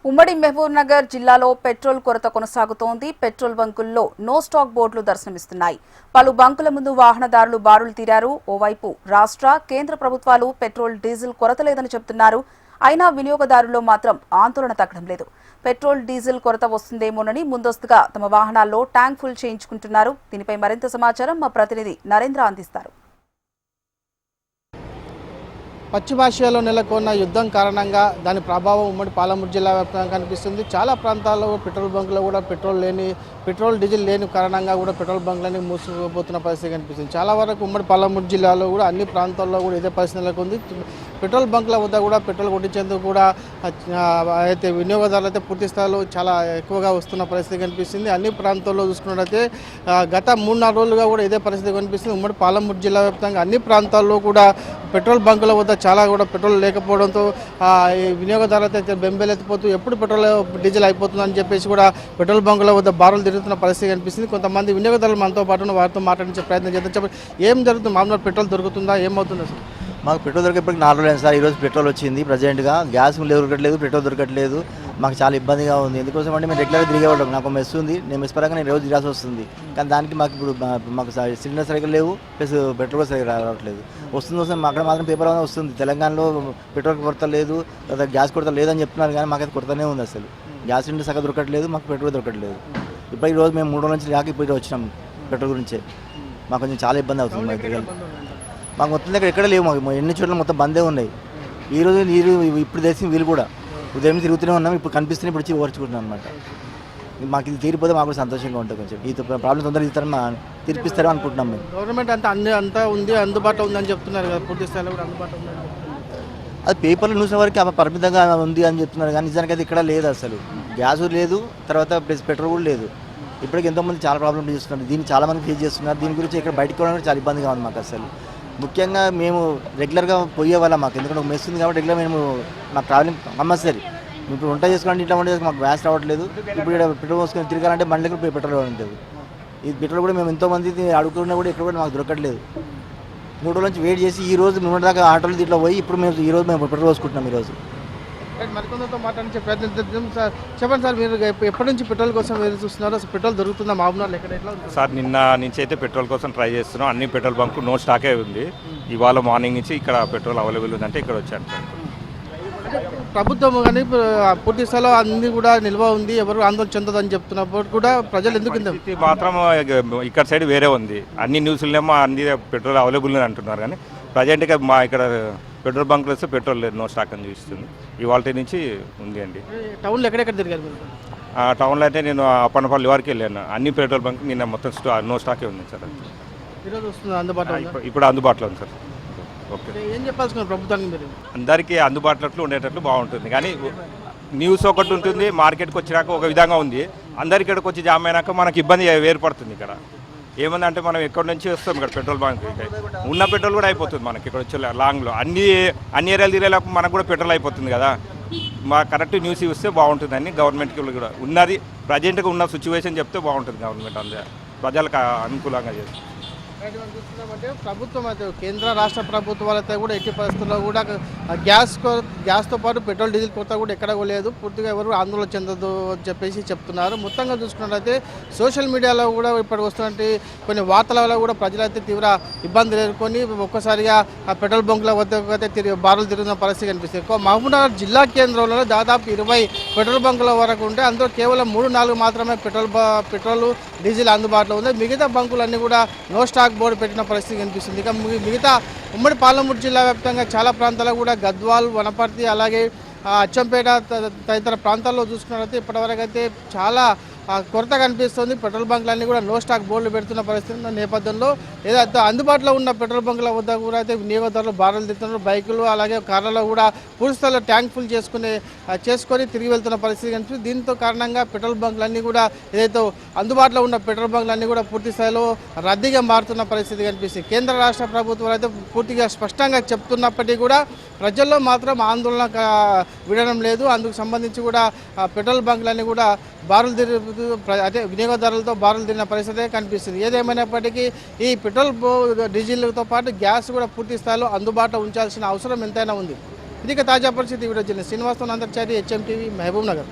ఉమ్మడి మహబూబ్ నగర్ జిల్లాలో పెట్రోల్ కొరత కొనసాగుతోంది. పెట్రోల్ బంకుల్లో నో స్టాక్ బోర్డులు దర్శనమిస్తున్నాయి. పలు బంకుల ముందు వాహనదారులు బారులు తీరారు. ఓవైపు రాష్ట్ర, కేంద్ర ప్రభుత్వాలు పెట్రోల్, డీజిల్ కొరత లేదని చెబుతున్నారు. అయినా వినియోగదారుల్లో మాత్రం ఆందోళన తగ్గడం లేదు. పెట్రోల్, డీజిల్ కొరత వస్తుందేమోనని ముందస్తుగా తమ వాహనాల్లో ట్యాంక్ ఫుల్ చేయించుకుంటున్నారు. దీనిపై మరింత సమాచారం మా ప్రతినిధి నరేంద్ర అందిస్తారు. పశ్చిమాసియాలో నెలకొన్న యుద్ధం కారణంగా దాని ప్రభావం ఉమ్మడి పాలమూరు జిల్లా వ్యాప్తంగా కనిపిస్తుంది. చాలా ప్రాంతాల్లో పెట్రోల్ బంకులో కూడా పెట్రోల్ డీజిల్ లేని కారణంగా కూడా పెట్రోల్ బంకులని మూసుకుపోతున్న పరిస్థితి కనిపిస్తుంది. చాలా వరకు ఉమ్మడి పాలమూరు జిల్లాలో కూడా అన్ని ప్రాంతాల్లో కూడా ఇదే పరిస్థితి నెలకొంది. పెట్రోల్ బంకుల వద్ద కూడా పెట్రోల్ కొట్టించేందుకు కూడా అయితే వినియోగదారులు అయితే పూర్తి స్థాయిలో చాలా ఎక్కువగా వస్తున్న పరిస్థితి కనిపిస్తుంది. అన్ని ప్రాంతాల్లో చూసుకున్నట్లయితే గత 3-4 రోజులుగా కూడా ఇదే పరిస్థితి కనిపిస్తుంది. ఉమ్మడి పాలమూరు జిల్లా వ్యాప్తంగా అన్ని ప్రాంతాల్లో కూడా పెట్రోల్ బంకుల వద్ద చాలా కూడా పెట్రోల్ లేకపోవడంతో వినియోగదారులు అయితే బెంబేలెత్తిపోతూ ఎప్పుడు పెట్రోల్ డీజిల్ అయిపోతుందని చెప్పేసి కూడా పెట్రోల్ బంకుల వద్ద బారులు తిరుగుతున్న పరిస్థితి కనిపిస్తుంది. కొంతమంది వినియోగదారులు మనతో పాటు వారితో మాట్లాడించే ప్రయత్నం చేద్దాం. చెప్పండి, ఏం జరుగుతుంది? మామూలుగా పెట్రోల్ దొరుకుతుందా? ఏమవుతుంది అసలు? మాకు పెట్రోల్ దొరికేప్పటికి 4 రోజులు సార్. ఈరోజు పెట్రోల్ వచ్చింది. ప్రజెంట్గా గ్యాస్ దొరకట్లేదు, పెట్రోల్ దొరకట్లేదు. మాకు చాలా ఇబ్బందిగా ఉంది. ఎందుకోసం అంటే మేము రెగ్యులర్గా తిరిగేవాళ్ళం. నాకు మెస్ ఉంది, నేను మెస్ పరంగా నేను రోజు తిరాల్సి వస్తుంది. కానీ దానికి మాకు ఇప్పుడు మాకు సిలిండర్ సరిగ్గా లేవు, ప్లస్ పెట్రోల్ సరిగ్గా రావట్లేదు. వస్తుంది అక్కడ మాత్రం పేపర్ వస్తుంది. తెలంగాణలో పెట్రోల్ కొరత లేదు, లేదా గ్యాస్ కొరత లేదని చెప్తున్నారు, కానీ మాకైతే కొరతనే ఉంది. అసలు గ్యాస్ సిలిండర్ సరిగ్గా దొరకట్లేదు, మాకు పెట్రోల్ దొరకట్లేదు. ఇప్పుడు ఈరోజు మేము 3 రోజుల నుంచి రాక ఇప్పుడు వచ్చినాం పెట్రోల్ గురించే. మాకు కొంచెం చాలా ఇబ్బంది అవుతుంది. మాకు మొత్తం దగ్గర ఎక్కడ లేవు. మాకు ఎన్ని చోట్ల మొత్తం బందే ఉన్నాయి. ఈరోజు ఇప్పుడు తెలిసిన వీళ్ళు కూడా ఉదయం తిరుగుతూనే ఉన్నాం. ఇప్పుడు కనిపిస్తూనే ఇప్పుడు వచ్చి ఓర్చుకుంటున్నాం అనమాట. మాకు ఇది తీరిపోతే మాకు సంతోషంగా ఉంటుంది. కొంచెం ఈ ప్రాబ్లం తొందరగా తీర్పిస్తారో అనుకుంటున్నాం మేము. గవర్నమెంట్ అంతా ఉంది, అందుబాటులో ఉందని చెప్తున్నారు కదా, పూర్తి స్థాయిలో కూడా అందుబాటులో ఉందని చెప్తున్నారు. అది పేపర్లు చూసిన వరకు పరిమితంగా ఉంది అని చెప్తున్నారు, కానీ నిజానికి అయితే ఇక్కడ లేదు. అసలు గ్యాస్ లేదు, తర్వాత ప్లస్ పెట్రోల్ కూడా లేదు. ఇప్పటికి ఎంతోమంది చాలా ప్రాబ్లమ్ చేస్తున్నారు. దీన్ని చాలామంది ఫేస్ చేస్తున్నారు. దీని గురించి ఇక్కడ బయటకు కూడా చాలా ఇబ్బందిగా ఉంది మాకు. అసలు ముఖ్యంగా మేము రెగ్యులర్గా పోయే వాళ్ళం. మాకు ఎందుకంటే ఒక మెస్ ఉంది కాబట్టి రెగ్యులర్ మేము మా ట్రావెలింగ్ కంపల్సరీ. ఇప్పుడు వంట చేసుకోండి, ఇట్లా వంట చేసుకుని మాకు గ్యాస్ రావట్లేదు. ఇప్పుడు ఇక్కడ పెట్రోల్ పోసుకొని తిరగాలంటే బండ్లకు పెట్రోల్ ఉంటుంది. ఈ పెట్రోల్ కూడా మేము ఎంతోమంది అడుగుతున్నా కూడా ఇక్కడ కూడా మాకు దొరకట్లేదు. 3 రోజుల నుంచి వెయిట్ చేసి ఈ రోజు మేము దాకా ఆటోలు ఇట్లా పోయి ఇప్పుడు మేము పెట్రోల్ పోసుకుంటున్నాం. ఈరోజు మరికొందరితో మాట్లాడించే ప్రయత్నం చేద్దాం. సార్ చెప్పండి సార్, మీరు ఎప్పటి నుంచి పెట్రోల్ కోసం ఎదురు చూస్తున్నారు? అసలు పెట్రోల్ దొరుకుతుందా మామూలు ఎక్కడ ఎట్లా? సార్ నిన్న నుంచి అయితే పెట్రోల్ కోసం ట్రై చేస్తున్నాం. అన్ని పెట్రోల్ బంకు నో స్టాకే ఉంది. ఇవాళ మార్నింగ్ నుంచి ఇక్కడ పెట్రోల్ అవైలబుల్ ఉందంటే ఇక్కడ వచ్చాను. ప్రభుత్వం కానీ పూర్తి స్థాయిలో అన్ని కూడా నిల్వ ఉంది, ఎవరు ఆందోళన చెందదని చెప్తున్నప్పుడు కూడా ప్రజలు ఎందుకు మాత్రం ఇక్కడ సైడ్ వేరే ఉంది. అన్ని న్యూస్లేమో అన్ని పెట్రోల్ అవైలబుల్ అని అంటున్నారు, కానీ ప్రజెంట్గా మా ఇక్కడ పెట్రోల్ బంకులు వస్తే పెట్రోల్ లేదు, నో స్టాక్ అని చూపిస్తుంది. ఇవాళ నుంచి ఉంది అండి. టౌన్లో ఎక్కడెక్కడ తిరిగారు? టౌన్లో అయితే నేను అప్పనపల్లి వరకు వెళ్ళాను. అన్ని పెట్రోల్ బంక్ నిన్న మొత్తం నో స్టాకే ఉంది సార్. ఈరోజు వస్తుంది అందుబాటులో? ఇప్పుడు అందుబాటులో ఉంది సార్. ఓకే, ఏం చెప్పాల్సుకున్నారు ప్రభుత్వానికి? మీరు అందరికీ అందుబాటులో ఉండేటట్లు బాగుంటుంది, కానీ న్యూస్ ఒకటి ఉంటుంది, మార్కెట్కి వచ్చినాక ఒక విధంగా ఉంది. అందరి ఇక్కడికి వచ్చి జామ్ అయినాక మనకి ఇబ్బంది ఏర్పడుతుంది. ఇక్కడ ఏముందంటే మనం ఎక్కడి నుంచి వస్తాం, ఇక్కడ పెట్రోల్ బంక్ ఉన్న పెట్రోల్ కూడా అయిపోతుంది మనకి. ఇక్కడ వచ్చే లాంగ్లో అన్ని ఏరియాలు తిరిగేలాగా మనకు కూడా పెట్రోల్ అయిపోతుంది కదా. మా కరెక్ట్ న్యూస్ ఇస్తే బాగుంటుందని గవర్నమెంట్కి కూడా ఉన్నది. ప్రజెంట్గా ఉన్న సిచ్యువేషన్ చెప్తే బాగుంటుంది గవర్నమెంట్, అంతే ప్రజలకు అనుకూలంగా చేస్తుంది. చూస్తున్నామంటే ప్రభుత్వం అయితే కేంద్ర రాష్ట్ర ప్రభుత్వాలతో కూడా ఎట్టి పరిస్థితుల్లో కూడా గ్యాస్తో పాటు పెట్రోల్ డీజిల్ కొరత కూడా ఎక్కడ లేదు. పూర్తిగా ఎవరు ఆందోళన చెందదు అని చెప్పేసి చెప్తున్నారు. మొత్తంగా చూసుకున్నట్లయితే సోషల్ మీడియాలో కూడా ఇప్పటికి వస్తున్నటువంటి కొన్ని వార్తల వల్ల కూడా ప్రజలైతే తీవ్ర ఇబ్బందులు ఎదుర్కొని ఒక్కసారిగా ఆ పెట్రోల్ బంకుల వద్దకు బారులు తిరుగుతున్న పరిస్థితి కనిపిస్తుంది. మహబూబ్నగర్ జిల్లా కేంద్రంలో దాదాపు 20 పెట్రోల్ బంకుల వరకు ఉంటే అందులో కేవలం 3-4 మాత్రమే పెట్రోల్ డీజిల్ అందుబాటులో ఉంది. మిగతా బంకులన్నీ కూడా నో స్టాక్ బోర్డు పెట్టిన పరిస్థితి కనిపిస్తుంది. ఇక మిగతా ఉమ్మడి పాలమూరు జిల్లా వ్యాప్తంగా చాలా ప్రాంతాల్లో కూడా గద్వాల్, వనపర్తి, అలాగే అచ్చంపేట తదితర ప్రాంతాల్లో చూసుకున్నట్లయితే ఇప్పటివరకు అయితే చాలా కొరత కనిపిస్తుంది. పెట్రోల్ బంకులన్నీ కూడా నో స్టాక్ బోర్డులు పెడుతున్న పరిస్థితి ఉన్న నేపథ్యంలో ఏదైతే అందుబాటులో ఉన్న పెట్రోల్ బంకుల వద్ద కూడా అయితే వినియోగదారులు బారులు తిరుగుతున్నారు. బైకులు అలాగే కార్లలో కూడా పూర్తి స్థాయిలో ట్యాంక్ ఫుల్ చేసుకొని తిరిగి వెళ్తున్న పరిస్థితి కనిపిస్తుంది. దీంతో కారణంగా పెట్రోల్ బంకులన్నీ కూడా ఏదైతే అందుబాటులో ఉన్న పెట్రోల్ బంకులన్నీ కూడా పూర్తి స్థాయిలో రద్దీగా మారుతున్న పరిస్థితి కనిపిస్తుంది. కేంద్ర రాష్ట్ర ప్రభుత్వాలు అయితే పూర్తిగా స్పష్టంగా చెప్తున్నప్పటికీ కూడా ప్రజల్లో మాత్రం ఆందోళన విడడం లేదు. అందుకు సంబంధించి కూడా పెట్రోల్ బంకులన్నీ కూడా బారులు తిరుగుతూ అదే వినియోగదారులతో బారులు తిరిగిన పరిస్థితే కనిపిస్తుంది. ఏదేమైనప్పటికీ ఈ పెట్రోల్ డీజిల్తో పాటు గ్యాస్ కూడా పూర్తి స్థాయిలో అందుబాటులో ఉంచాల్సిన అవసరం ఎంతైనా ఉంది. ఇది తాజా పరిస్థితి. వీడియో శ్రీనివాసన్, అంతర్చారి, HM TV, మహబూబ్ నగర్.